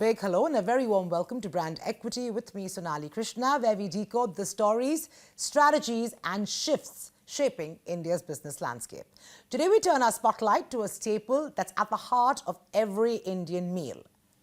big hello and a very warm welcome to Brand Equity with me, Sonali Krishna, where we decode the stories, strategies and shifts shaping India's business landscape. Today we turn our spotlight to a staple that's at the heart of every Indian meal,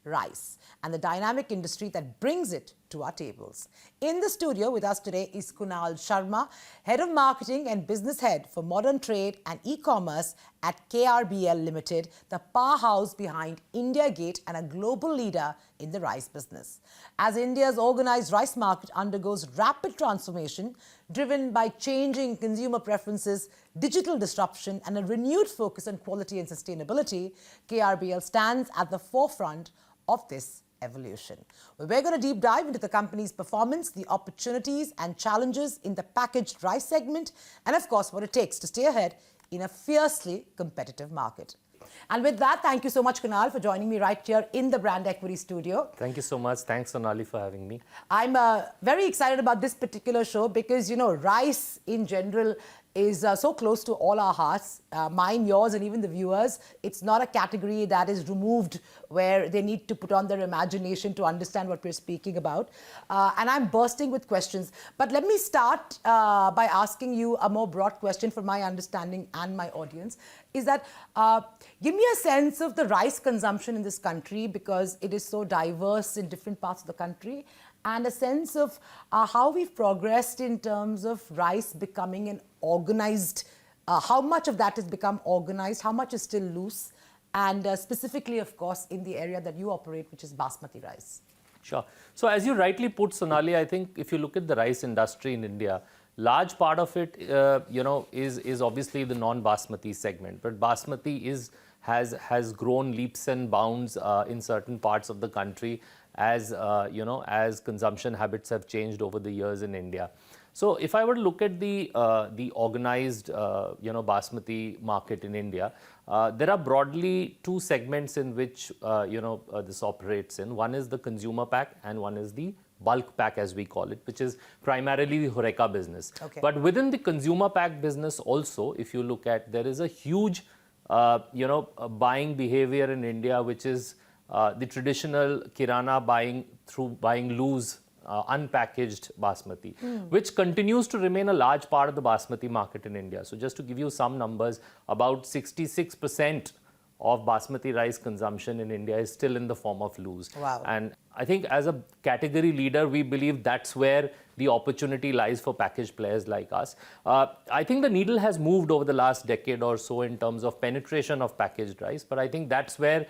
rice, and the dynamic industry that brings it to our tables. In the studio with us today is Kunal Sharma, Head of Marketing and Business Head for Modern Trade and E-Commerce at KRBL Limited, the powerhouse behind India Gate and a global leader in the rice business. As India's organized rice market undergoes rapid transformation, driven by changing consumer preferences, digital disruption, and a renewed focus on quality and sustainability, KRBL stands at the forefront of this evolution. We're going to deep dive into the company's performance, the opportunities and challenges in the packaged rice segment, and of course, what it takes to stay ahead in a fiercely competitive market. And with that, thank you so much, Kunal, for joining me right here in the Brand Equity studio. Thank you so much. Thanks, Sonali, for having me. I'm very excited about this particular show because, you know, rice in general is so close to all our hearts, mine, yours, and even the viewers. It's not a category that is removed where they need to put on their imagination to understand what we're speaking about. And I'm bursting with questions. But let me start by asking you a more broad question for my understanding and my audience, is that give me a sense of the rice consumption in this country because it is so diverse in different parts of the country, and a sense of how we've progressed in terms of rice becoming an organized, how much of that has become organized, how much is still loose, and specifically, of course, in the area that you operate, which is Basmati rice. Sure. So as you rightly put, Sonali, I think if you look at the rice industry in India, large part of it, is obviously the non-Basmati segment. But Basmati has grown leaps and bounds in certain parts of the country as as consumption habits have changed over the years in India. So if I were to look at the organized Basmati market in India, there are broadly two segments in which this operates in. One is the consumer pack and one is the bulk pack, as we call it, which is primarily the Horeca business. Okay. But within the consumer pack business also, if you look at, there is a huge buying behavior in India, which is the traditional Kirana buying through buying loose, unpackaged Basmati, which continues to remain a large part of the Basmati market in India. So just to give you some numbers, about 66% of Basmati rice consumption in India is still in the form of loose. Wow. And I think as a category leader, we believe that's where the opportunity lies for packaged players like us. I think the needle has moved over the last decade or so in terms of penetration of packaged rice, but I think that's where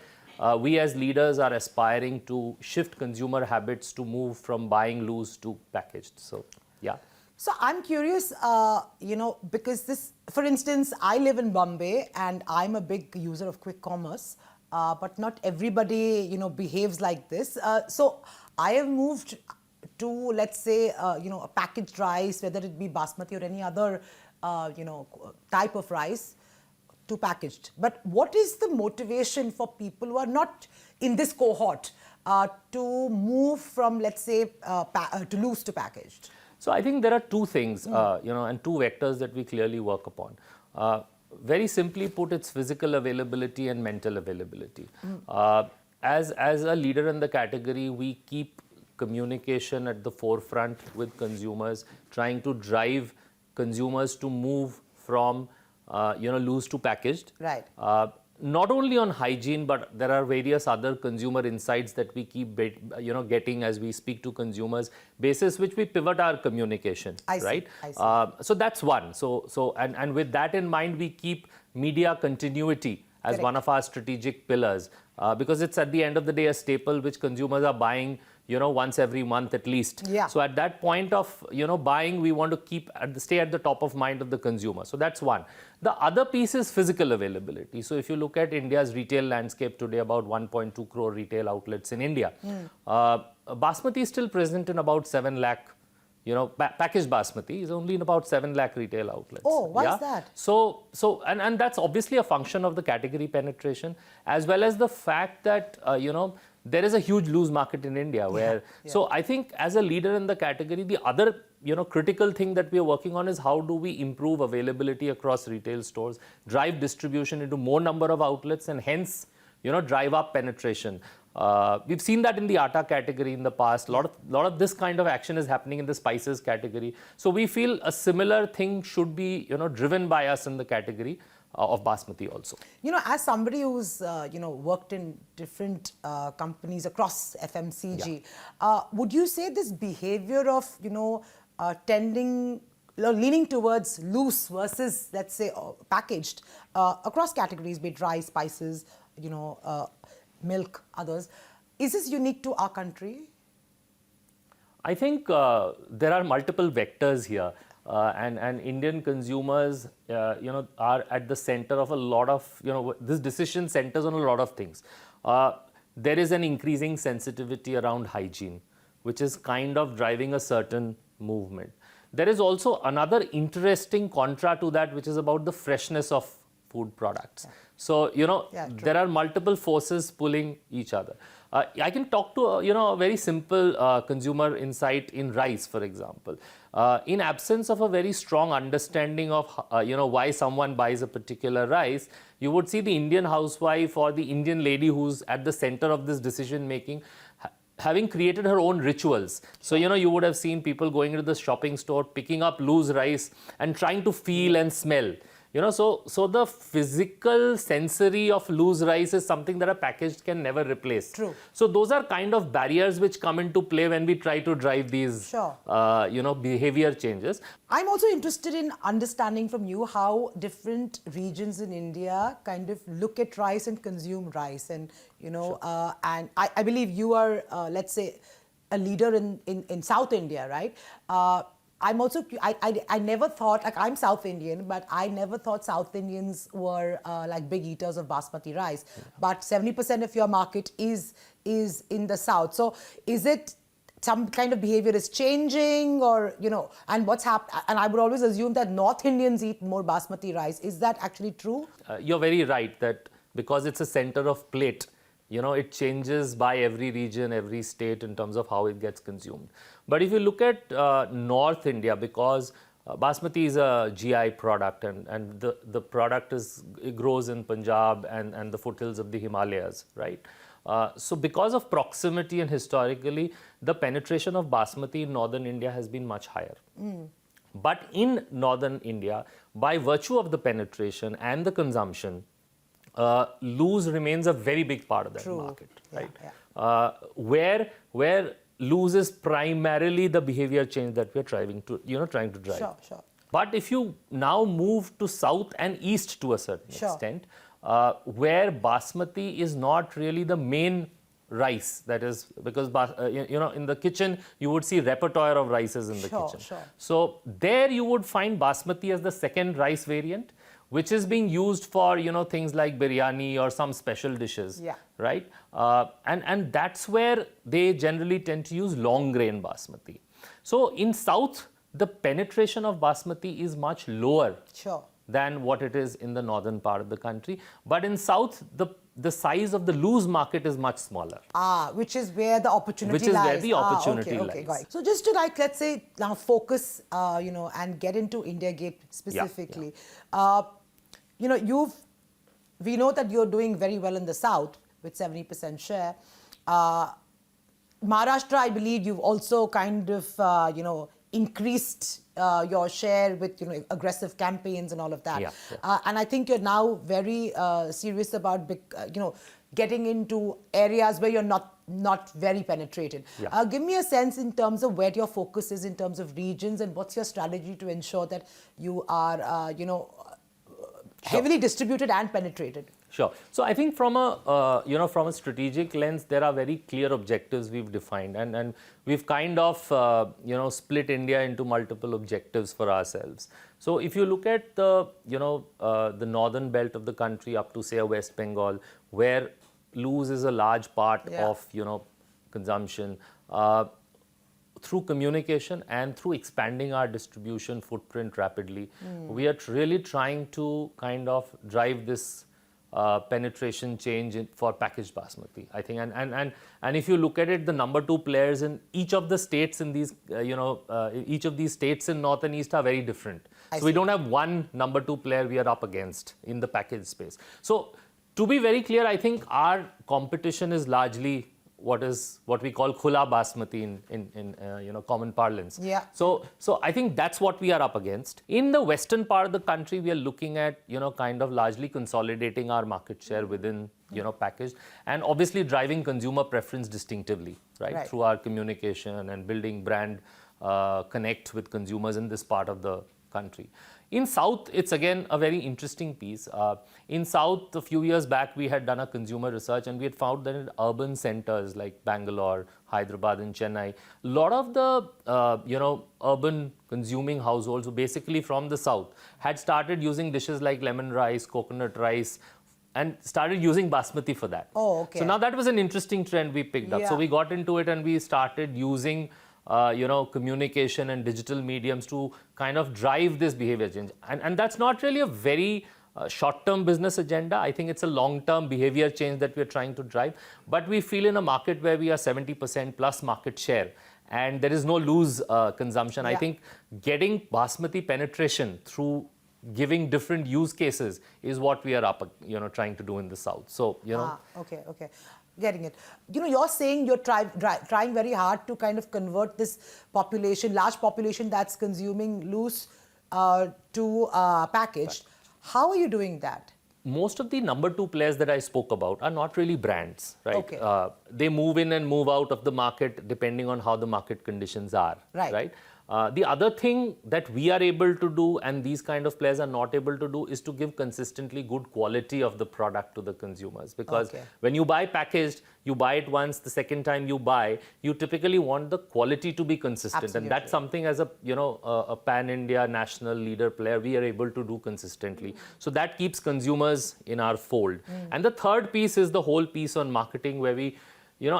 we as leaders are aspiring to shift consumer habits to move from buying loose to packaged. So, yeah. So I'm curious, because this, for instance, I live in Bombay and I'm a big user of quick commerce, but not everybody, behaves like this. So I have moved to, let's say, a packaged rice, whether it be Basmati or any other, type of rice, to packaged. But what is the motivation for people who are not in this cohort to move from, let's say, to loose to packaged? So I think there are two things, and two vectors that we clearly work upon. Very simply put, it's physical availability and mental availability. As a leader in the category, we keep communication at the forefront with consumers, trying to drive consumers to move from loose to packaged. Right. Not only on hygiene, but there are various other consumer insights that we keep getting as we speak to consumers, basis which we pivot our communication. I see. Right? I see. So that's one. And with that in mind, we keep media continuity as Correct. one of our strategic pillars, because it's at the end of the day a staple which consumers are buying once every month at least. Yeah. So at that point of, buying, we want to stay at the top of mind of the consumer. So that's one. The other piece is physical availability. So if you look at India's retail landscape today, about 1.2 crore retail outlets in India. Basmati is still present in about 7 lakh, packaged Basmati is only in about 7 lakh retail outlets. Oh, why is that? So and that's obviously a function of the category penetration, as well as the fact that, there is a huge loose market in India where, so I think as a leader in the category, the other, critical thing that we are working on is how do we improve availability across retail stores, drive distribution into more number of outlets and hence, drive up penetration. We've seen that in the atta category in the past. A lot of this kind of action is happening in the spices category. So we feel a similar thing should be, driven by us in the category of Basmati also. As somebody who's, worked in different companies across FMCG, would you say this behavior of, leaning towards loose versus, let's say, packaged across categories, be it rice, spices, milk, others, is this unique to our country? I think there are multiple vectors here. And Indian consumers, are at the center of a lot of, this decision centers on a lot of things. There is an increasing sensitivity around hygiene, which is kind of driving a certain movement. There is also another interesting contra to that, which is about the freshness of food products. Yeah. So, there are multiple forces pulling each other. I can talk to, a very simple consumer insight in rice, for example. In absence of a very strong understanding of, why someone buys a particular rice, you would see the Indian housewife or the Indian lady who's at the center of this decision making having created her own rituals. So, you would have seen people going into the shopping store, picking up loose rice and trying to feel and smell. So the physical sensory of loose rice is something that a packaged can never replace. True. So those are kind of barriers which come into play when we try to drive these, behavior changes. I'm also interested in understanding from you how different regions in India kind of look at rice and consume rice. And, and I believe you are, let's say, a leader in South India, right? I'm also, I never thought, like I'm South Indian, but I never thought South Indians were like big eaters of Basmati rice. Yeah. But 70% of your market is in the South. So is it some kind of behavior is changing or, and what's happened? And I would always assume that North Indians eat more Basmati rice. Is that actually true? You're very right that because it's a center of plate, it changes by every region, every state in terms of how it gets consumed. But if you look at North India, because Basmati is a GI product and the product it grows in Punjab and the foothills of the Himalayas, right? So because of proximity and historically, the penetration of Basmati in Northern India has been much higher. But in Northern India, by virtue of the penetration and the consumption, loose remains a very big part of that market, right? Yeah. Where loose is primarily the behavior change that we're trying to drive. Sure. But if you now move to south and east to a certain extent, where Basmati is not really the main rice, that is because in the kitchen you would see repertoire of rices in the kitchen. So there you would find Basmati as the second rice variant, which is being used for, things like biryani or some special dishes, right? And that's where they generally tend to use long grain Basmati. So in South, the penetration of Basmati is much lower than what it is in the northern part of the country. But in South, the size of the loose market is much smaller. Which is where the opportunity lies. Which is where the opportunity lies. Okay, got it. So just to let's say now focus, and get into India Gate specifically. We know that you're doing very well in the South with 70% share. Maharashtra, I believe you've also kind of, increased your share with, aggressive campaigns and all of that. And I think you're now very serious about, getting into areas where you're not very penetrated. Give me a sense in terms of where your focus is in terms of regions and what's your strategy to ensure that you are, heavily distributed and penetrated. Sure. So I think from a from a strategic lens, there are very clear objectives we've defined, and we've kind of split India into multiple objectives for ourselves. So if you look at the the northern belt of the country up to say West Bengal, where loose is a large part of consumption. Through communication and through expanding our distribution footprint rapidly, we are really trying to kind of drive this penetration change for packaged Basmati, I think. And if you look at it, the number 2 players in each of the states in these, each of these states in North and East are very different. So we don't have one number 2 player we are up against in the packaged space. So To be very clear, I think our competition is largely what we call khula basmati in common parlance. Yeah. So I think that's what we are up against. In the western part of the country, we are looking at kind of largely consolidating our market share within packaged, and obviously driving consumer preference distinctively, right? Through our communication and building brand connect with consumers in this part of the country. In South, it's again a very interesting piece. In South, a few years back, we had done a consumer research and we had found that in urban centers like Bangalore, Hyderabad and Chennai, a lot of the urban consuming households, who basically from the South, had started using dishes like lemon rice, coconut rice, and started using basmati for that. Oh, okay. So now that was an interesting trend we picked up. So we got into it and we started using communication and digital mediums to kind of drive this behavior change. And that's not really a very short-term business agenda. I think it's a long-term behavior change that we're trying to drive. But we feel in a market where we are 70% plus market share and there is no loose consumption. I think getting basmati penetration through giving different use cases is what we are trying to do in the South. So, Okay. Getting it. You're saying you're trying very hard to kind of convert this population, large population that's consuming loose to packaged. How are you doing that? Most of the number 2 players that I spoke about are not really brands, right? Okay. They move in and move out of the market depending on how the market conditions are, right? The other thing that we are able to do and these kind of players are not able to do is to give consistently good quality of the product to the consumers. Because when you buy packaged, you buy it once, the second time you buy, you typically want the quality to be consistent. Absolutely. And that's something as a pan-India national leader player, we are able to do consistently. So that keeps consumers in our fold. And the third piece is the whole piece on marketing where we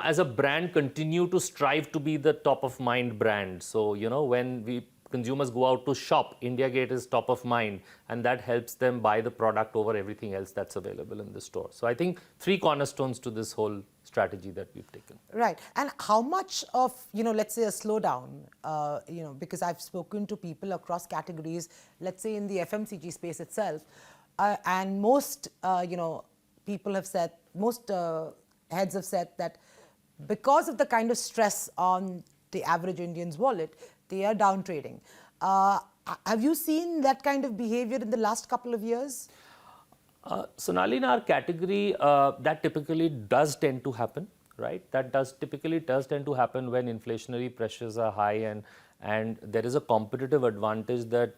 as a brand, continue to strive to be the top of mind brand. So, when consumers go out to shop, India Gate is top of mind, and that helps them buy the product over everything else that's available in the store. So I think 3 cornerstones to this whole strategy that we've taken. Right. And how much of, let's say a slowdown, because I've spoken to people across categories, let's say in the FMCG space itself, and most, people have said, most heads have said that because of the kind of stress on the average Indian's wallet, they are down trading. Have you seen that kind of behavior in the last couple of years? Sonali, in our category, that typically does tend to happen, right? That typically does tend to happen when inflationary pressures are high and there is a competitive advantage that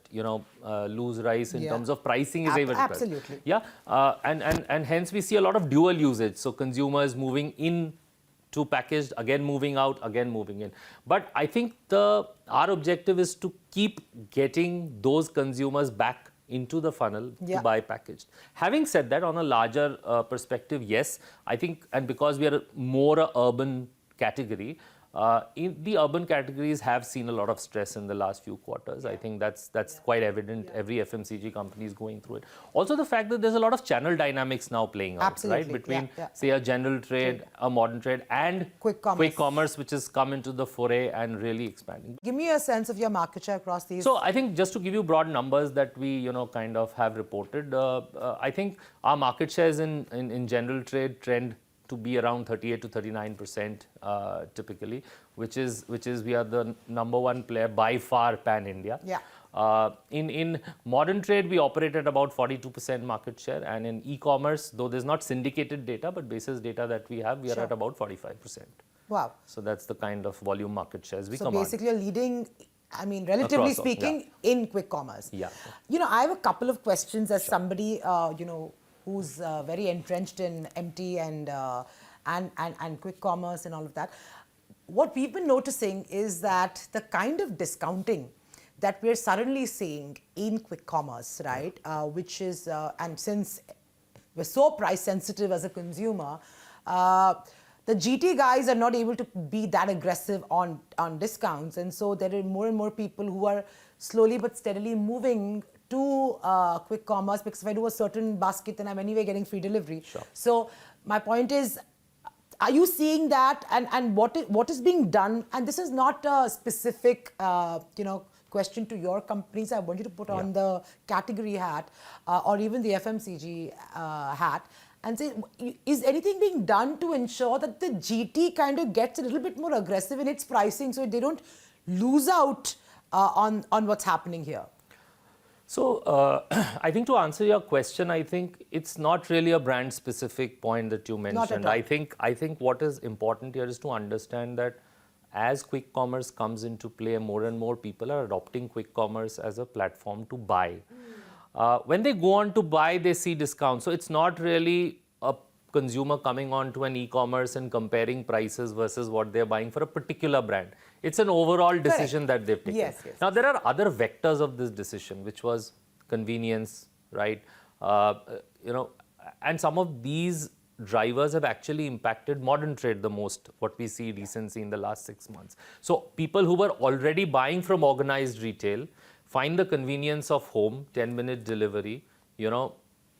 loose rice in terms of pricing is able to. Absolutely. And hence we see a lot of dual usage. So consumers moving in to packaged, again moving out, again moving in. But I think our objective is to keep getting those consumers back into the funnel to buy packaged. Having said that, on a larger perspective, yes, I think, and because we are more an urban category, in the urban categories have seen a lot of stress in the last few quarters. I think that's quite evident. Every FMCG company is going through it. Also the fact that there's a lot of channel dynamics now playing out, right? Between, say, a general trade, a modern trade, and quick commerce, which has come into the foray and really expanding. Give me a sense of your market share across these. So I think just to give you broad numbers that we, kind of have reported, I think our market shares in general trade trend to be around 38 to 39% typically, which is we are the number 1 player by far pan-India. In modern trade, we operate at about 42% market share, and in e-commerce, though there's not syndicated data, but basis data that we have, we are at about 45%. Wow. So that's the kind of volume market shares we command. So basically you're leading, relatively speaking, in quick commerce. I have a couple of questions as somebody, who's very entrenched in MT and quick commerce and all of that. What we've been noticing is that the kind of discounting that we're suddenly seeing in quick commerce, right, which is, and since we're so price sensitive as a consumer, the GT guys are not able to be that aggressive on discounts. And so there are more and more people who are slowly but steadily moving to quick commerce, because if I do a certain basket, then I'm anyway getting free delivery. So my point is, are you seeing that, and what is being done? And this is not a specific, question to your companies. I want you to put on the category hat or even the FMCG hat and say, is anything being done to ensure that the GT kind of gets a little bit more aggressive in its pricing so they don't lose out on what's happening here? So I think to answer your question, I think it's not really a brand-specific point that you mentioned. Not at all. I think what is important here is to understand that as quick commerce comes into play, more and more people are adopting quick commerce as a platform to buy. When they go on to buy, they see discounts. So it's not really a consumer coming on to an e-commerce and comparing prices versus what they're buying for a particular brand. It's an overall decision that they've taken. Yes, yes. Now, there are other vectors of this decision, which was convenience, right? And some of these drivers have actually impacted modern trade the most, what we see recently in the last 6 months. So people who were already buying from organized retail find the convenience of home, 10-minute delivery, low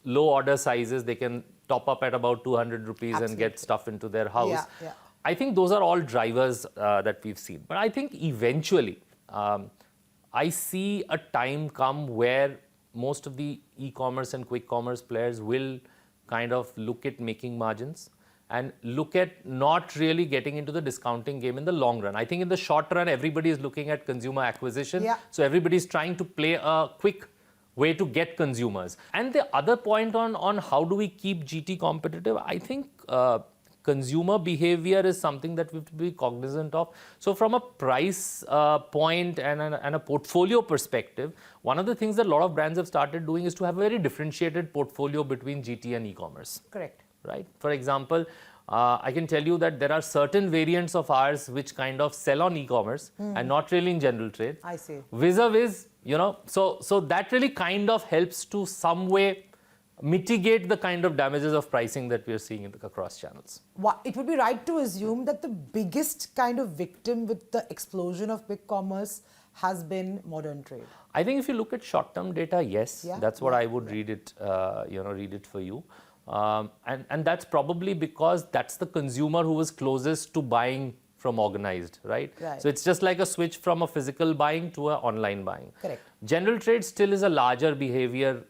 order sizes, they can top up at about 200 rupees and get stuff into their house. Yeah, yeah. I think those are all drivers that we've seen. But I think eventually, I see a time come where most of the e-commerce and quick commerce players will kind of look at making margins and look at not really getting into the discounting game in the long run. I think in the short run, everybody is looking at consumer acquisition. Yeah. So everybody's trying to play a quick way to get consumers. And the other point on how do we keep GT competitive, I think consumer behavior is something that we have to be cognizant of. So from a price point and a portfolio perspective, one of the things that a lot of brands have started doing is to have a very differentiated portfolio between GT and e-commerce. Correct. Right? For example, I can tell you that there are certain variants of ours which kind of sell on e-commerce and not really in general trade. I see. Vis-a-vis, so that really kind of helps to some way mitigate the kind of damages of pricing that we are seeing across channels. It would be right to assume that the biggest kind of victim with the explosion of big commerce has been modern trade. I think if you look at short-term data, yes, Yeah? that's what I would read it, read it for you. And that's probably because that's the consumer who was closest to buying from organized, right? So it's just like a switch from a physical buying to an online buying. Correct. General trade still is a larger behavior,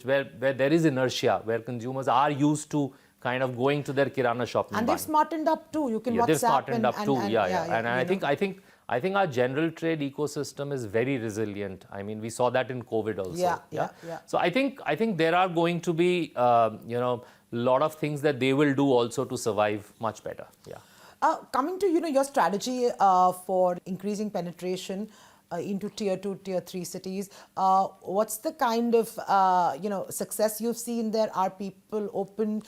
where there is inertia, where consumers are used to kind of going to their kirana shop and they've smartened up too. You can WhatsApp they've smartened up too. And I think our general trade ecosystem is very resilient. I mean, we saw that in COVID also. Yeah. So I think there are going to be lot of things that they will do also to survive much better. Yeah. Coming to your strategy for increasing penetration into tier 2, tier 3 cities, what's the kind of success you've seen there? Are people open?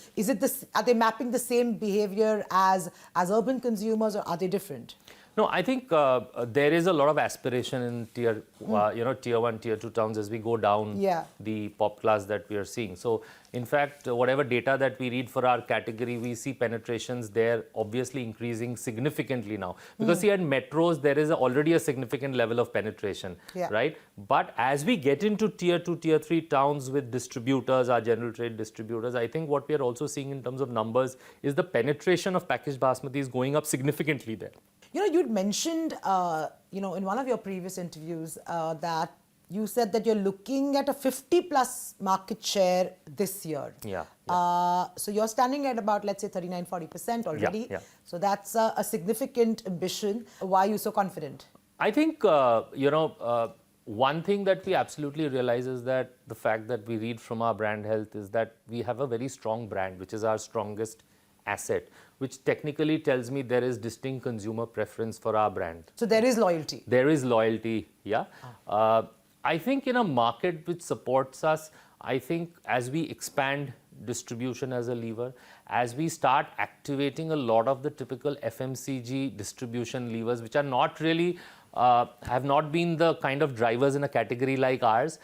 Are they mapping the same behavior as urban consumers, or are they different? No, I think there is a lot of aspiration in tier 1, tier 2 towns as we go down the pop class that we are seeing. So, in fact, whatever data that we read for our category, we see penetrations there obviously increasing significantly now. Because see, at metros, there is already a significant level of penetration, right? But as we get into tier 2, tier 3 towns with distributors, our general trade distributors, I think what we are also seeing in terms of numbers is the penetration of packaged basmati is going up significantly there. You'd mentioned, in one of your previous interviews that you said that you're looking at a 50+ market share this year. Yeah. So you're standing at about, let's say, 39-40% already. Yeah. So that's a significant ambition. Why are you so confident? I think, one thing that we absolutely realize is that the fact that we read from our brand health is that we have a very strong brand, which is our strongest asset, which technically tells me there is distinct consumer preference for our brand. So there is loyalty. There is loyalty, yeah. I think in a market which supports us, I think as we expand distribution as a lever, as we start activating a lot of the typical FMCG distribution levers, which are not really, have not been the kind of drivers in a category like ours,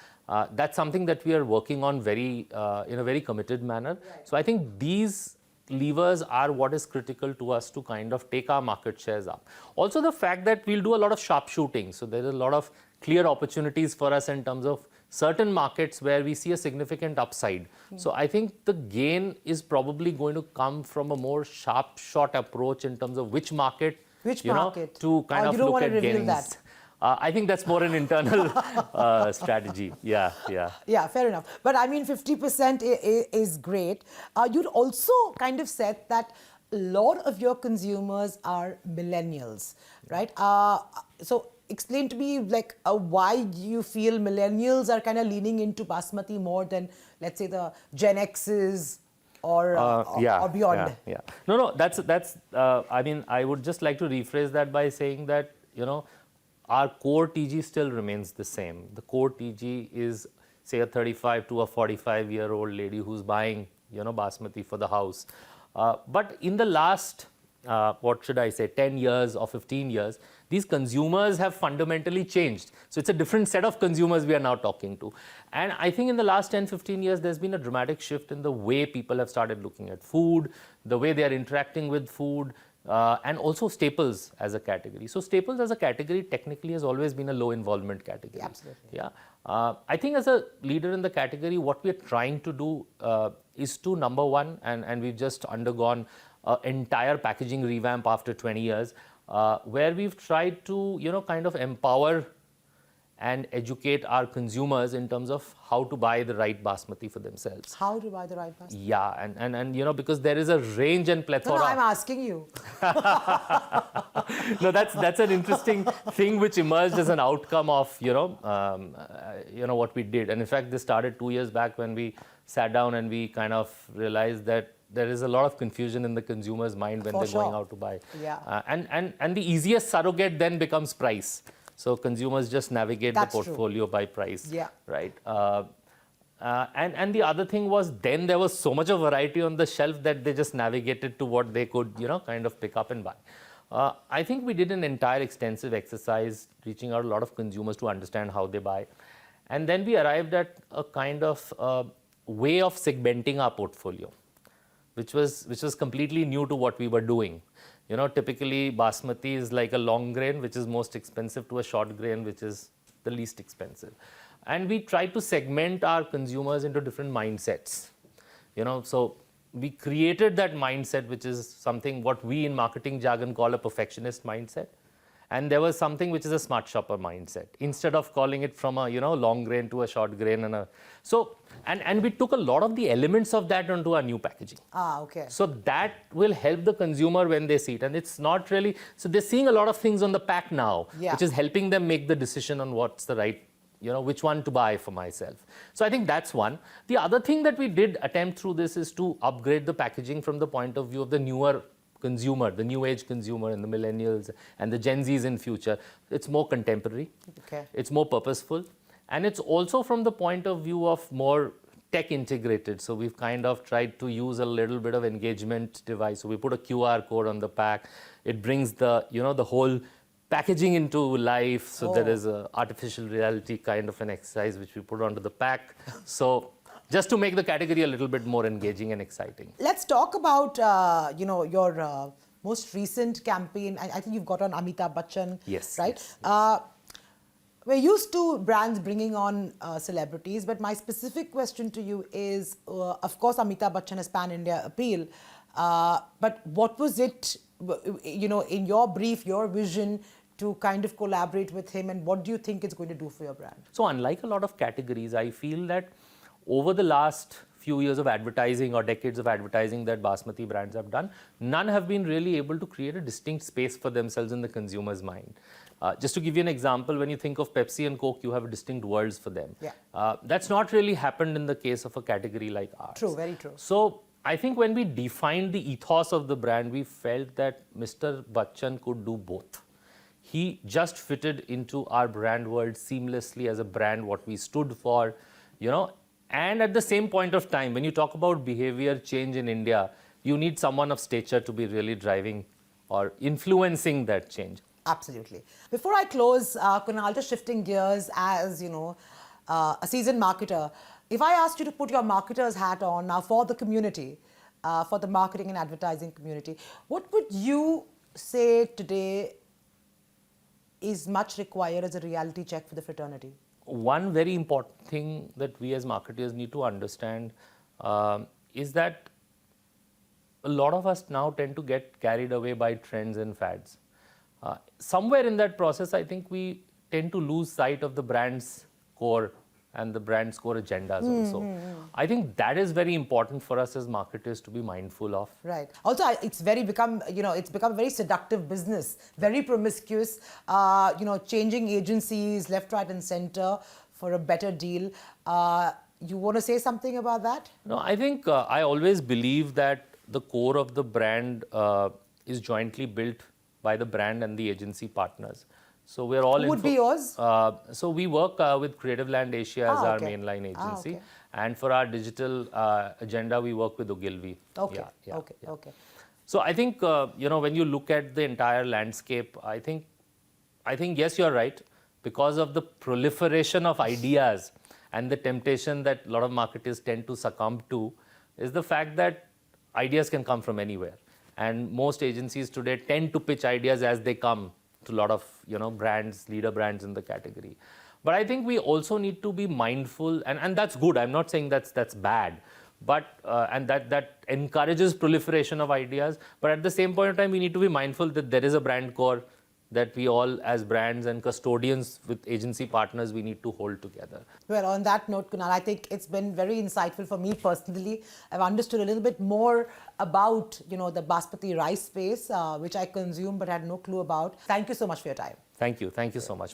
that's something that we are working on in a very committed manner. Right. So I think these levers are what is critical to us to kind of take our market shares up. Also the fact that we'll do a lot of sharp shooting. So there is a lot of clear opportunities for us in terms of certain markets where we see a significant upside. So I think the gain is probably going to come from a more sharp shot approach in terms of which market, to kind of look at gains. I think that's more an internal strategy. Yeah, yeah. Yeah, fair enough. But I mean, 50% is great. You'd also kind of said that a lot of your consumers are millennials, right? So explain to me, like, why you feel millennials are kind of leaning into Basmati more than, let's say, the Gen X's or beyond. Yeah. No, that's. I mean, I would just like to rephrase that by saying that, you know, our core TG still remains the same. The core TG is, say, a 35 to a 45-year-old lady who's buying, you know, Basmati for the house. But in the last, what should I say, 10 years or 15 years, these consumers have fundamentally changed. So it's a different set of consumers we are now talking to. And I think in the last 10, 15 years, there's been a dramatic shift in the way people have started looking at food, the way they are interacting with food, and also staples as a category. So staples as a category technically has always been a low involvement category. Absolutely. Yeah. I think as a leader in the category, what we're trying to do is to, number one, and we've just undergone an entire packaging revamp after 20 years, where we've tried to, you know, kind of empower and educate our consumers in terms of how to buy the right Basmati for themselves. How to buy the right Basmati? Yeah, and you know, because there is a range and plethora. No, I'm asking you. No, that's an interesting thing which emerged as an outcome of, you know, what we did. And in fact, this started 2 years back when we sat down and we kind of realized that there is a lot of confusion in the consumer's mind when they're going out to buy. Yeah. And the easiest surrogate then becomes price. So consumers just navigate the portfolio by price. Yeah. Right. And the other thing was, then there was so much of variety on the shelf that they just navigated to what they could, you know, kind of pick up and buy. I think we did an entire extensive exercise reaching out a lot of consumers to understand how they buy. And then we arrived at a kind of way of segmenting our portfolio, which was completely new to what we were doing. You know, typically Basmati is like a long grain, which is most expensive, to a short grain, which is the least expensive. And we tried to segment our consumers into different mindsets. You know, so we created that mindset, which is something what we in marketing jargon call a perfectionist mindset. And there was something which is a smart shopper mindset, instead of calling it from a, you know, long grain to a short grain. And we took a lot of the elements of that onto our new packaging. Okay. So that will help the consumer when they see it. And it's not really, so they're seeing a lot of things on the pack now, which is helping them make the decision on what's the right, you know, which one to buy for myself. So I think that's one. The other thing that we did attempt through this is to upgrade the packaging from the point of view of the newer consumer, the new age consumer and the millennials and the Gen Zs in future. It's more contemporary. Okay. It's more purposeful. And it's also from the point of view of more tech integrated. So we've kind of tried to use a little bit of engagement device. So we put a QR code on the pack. It brings the, you know, the whole packaging into life. So there is a artificial reality kind of an exercise which we put onto the pack. So just to make the category a little bit more engaging and exciting. Let's talk about, you know, your most recent campaign. I think you've got on Amitabh Bachchan, yes, right? Yes. We're used to brands bringing on celebrities, but my specific question to you is, of course, Amitabh Bachchan has pan-India appeal, but what was it, you know, in your brief, your vision to kind of collaborate with him, and what do you think it's going to do for your brand? So unlike a lot of categories, I feel that over the last few years of advertising or decades of advertising that Basmati brands have done, none have been really able to create a distinct space for themselves in the consumer's mind. Just to give you an example, when you think of Pepsi and Coke, you have distinct worlds for them. Yeah. That's not really happened in the case of a category like ours. True, very true. So I think when we defined the ethos of the brand, we felt that Mr. Bachchan could do both. He just fitted into our brand world seamlessly as a brand, what we stood for, you know. And at the same point of time, when you talk about behavior change in India, you need someone of stature to be really driving or influencing that change. Absolutely. Before I close, Kunal, just shifting gears as, you know, a seasoned marketer, if I asked you to put your marketer's hat on now for the community, for the marketing and advertising community, what would you say today is much required as a reality check for the fraternity? One very important thing that we as marketers need to understand is that a lot of us now tend to get carried away by trends and fads. Somewhere in that process, I think we tend to lose sight of the brand's core and the brand's core agendas also. I think that is very important for us as marketers to be mindful of. Right. Also, it's become a very seductive business, very promiscuous, changing agencies left, right and center for a better deal. You want to say something about that? No, I think I always believe that the core of the brand is jointly built by the brand and the agency partners. So we're all Who would be yours? So we work with Creative Land Asia as our mainline agency, and for our digital agenda, we work with Ogilvy. Okay. Yeah, Okay. So I think when you look at the entire landscape, I think yes, you're right, because of the proliferation of ideas and the temptation that a lot of marketers tend to succumb to, is the fact that ideas can come from anywhere, and most agencies today tend to pitch ideas as they come to a lot of brands, leader brands in the category. But I think we also need to be mindful, and that's good. I'm not saying that's bad, but and that encourages proliferation of ideas. But at the same point in time, we need to be mindful that there is a brand core that we all, as brands and custodians with agency partners, we need to hold together. Well, on that note, Kunal, I think it's been very insightful for me personally. I've understood a little bit more about, the Basmati rice space, which I consume but had no clue about. Thank you so much for your time. Thank you so much.